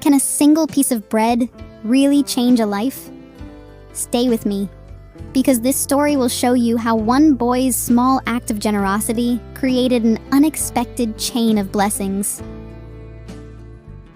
Can a single piece of bread really change a life? Stay with me, because this story will show you how one boy's small act of generosity created an unexpected chain of blessings.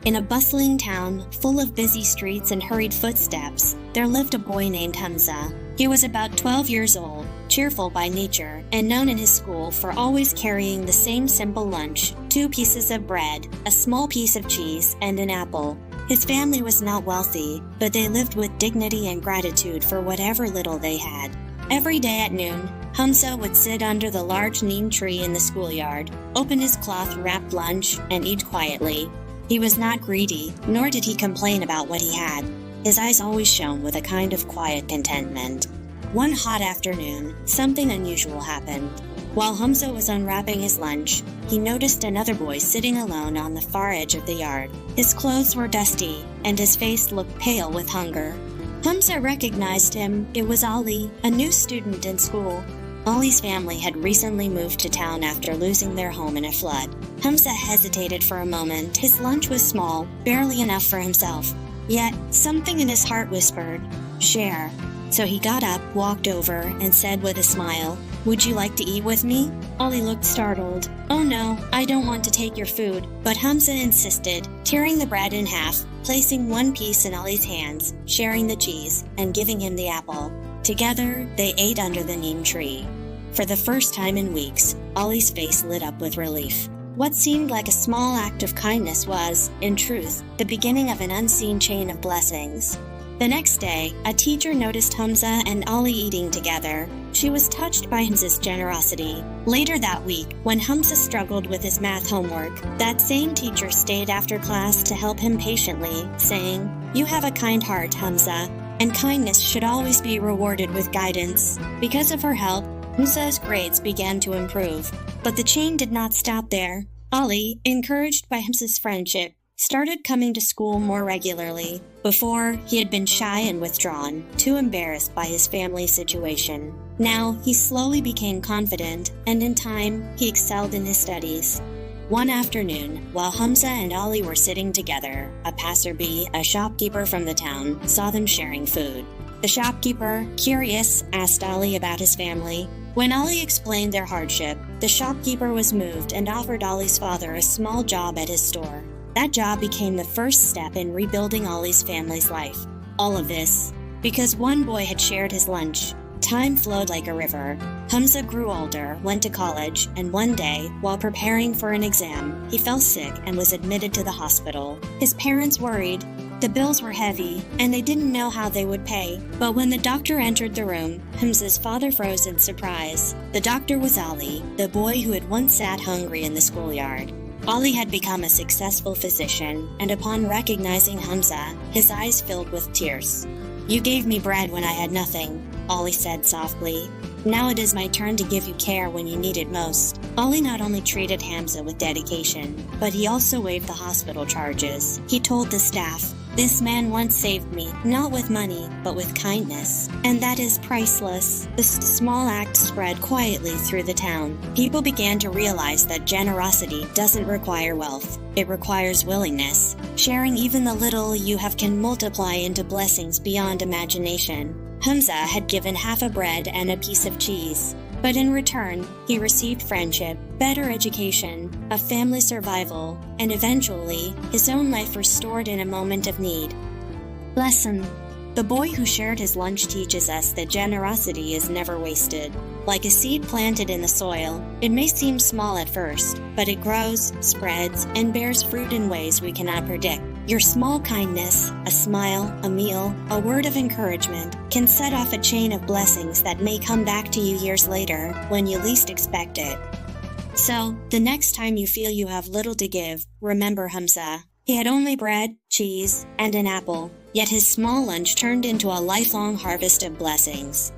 In a bustling town, full of busy streets and hurried footsteps, there lived a boy named Hamza. He was about 12 years old, cheerful by nature, and known in his school for always carrying the same simple lunch: 2 pieces of bread, a small piece of cheese, and an apple. His family was not wealthy, but they lived with dignity and gratitude for whatever little they had. Every day at noon, Hamza would sit under the large neem tree in the schoolyard, open his cloth-wrapped lunch, and eat quietly. He was not greedy, nor did he complain about what he had. His eyes always shone with a kind of quiet contentment. One hot afternoon, something unusual happened. While Hamza was unwrapping his lunch, he noticed another boy sitting alone on the far edge of the yard. His clothes were dusty, and his face looked pale with hunger. Hamza recognized him. It was Ali, a new student in school. Ali's family had recently moved to town after losing their home in a flood. Hamza hesitated for a moment. His lunch was small, barely enough for himself. Yet, something in his heart whispered, "Share." So he got up, walked over, and said with a smile, "Would you like to eat with me?" Ali looked startled. "Oh no, I don't want to take your food." But Hamza insisted, tearing the bread in half, placing one piece in Ali's hands, sharing the cheese, and giving him the apple. Together, they ate under the neem tree. For the first time in weeks, Ali's face lit up with relief. What seemed like a small act of kindness was, in truth, the beginning of an unseen chain of blessings. The next day, a teacher noticed Hamza and Ali eating together. She was touched by Hamza's generosity. Later that week, when Hamza struggled with his math homework, that same teacher stayed after class to help him patiently, saying, "You have a kind heart, Hamza, and kindness should always be rewarded with guidance." Because of her help, Hamza's grades began to improve. But the chain did not stop there. Ali, encouraged by Hamza's friendship, started coming to school more regularly. Before, he had been shy and withdrawn, too embarrassed by his family situation. Now, he slowly became confident, and in time, he excelled in his studies. One afternoon, while Hamza and Ali were sitting together, a passerby, a shopkeeper from the town, saw them sharing food. The shopkeeper, curious, asked Ali about his family. When Ali explained their hardship, the shopkeeper was moved and offered Ali's father a small job at his store. That job became the first step in rebuilding Ali's family's life. All of this because one boy had shared his lunch. Time flowed like a river. Hamza grew older, went to college, and one day, while preparing for an exam, he fell sick and was admitted to the hospital. His parents worried. The bills were heavy, and they didn't know how they would pay. But when the doctor entered the room, Hamza's father froze in surprise. The doctor was Ali, the boy who had once sat hungry in the schoolyard. Ali had become a successful physician, and upon recognizing Hamza, his eyes filled with tears. "You gave me bread when I had nothing," Ali said softly. "Now it is my turn to give you care when you need it most." Ali not only treated Hamza with dedication, but he also waived the hospital charges. He told the staff, "This man once saved me, not with money, but with kindness. And that is priceless." This small act spread quietly through the town. People began to realize that generosity doesn't require wealth. It requires willingness. Sharing even the little you have can multiply into blessings beyond imagination. Hamza had given half a bread and a piece of cheese, but in return, he received friendship, better education, a family survival, and eventually, his own life restored in a moment of need. Lesson: the boy who shared his lunch teaches us that generosity is never wasted. Like a seed planted in the soil, it may seem small at first, but it grows, spreads, and bears fruit in ways we cannot predict. Your small kindness, a smile, a meal, a word of encouragement, can set off a chain of blessings that may come back to you years later when you least expect it. So, the next time you feel you have little to give, remember Hamza. He had only bread, cheese, and an apple, yet his small lunch turned into a lifelong harvest of blessings.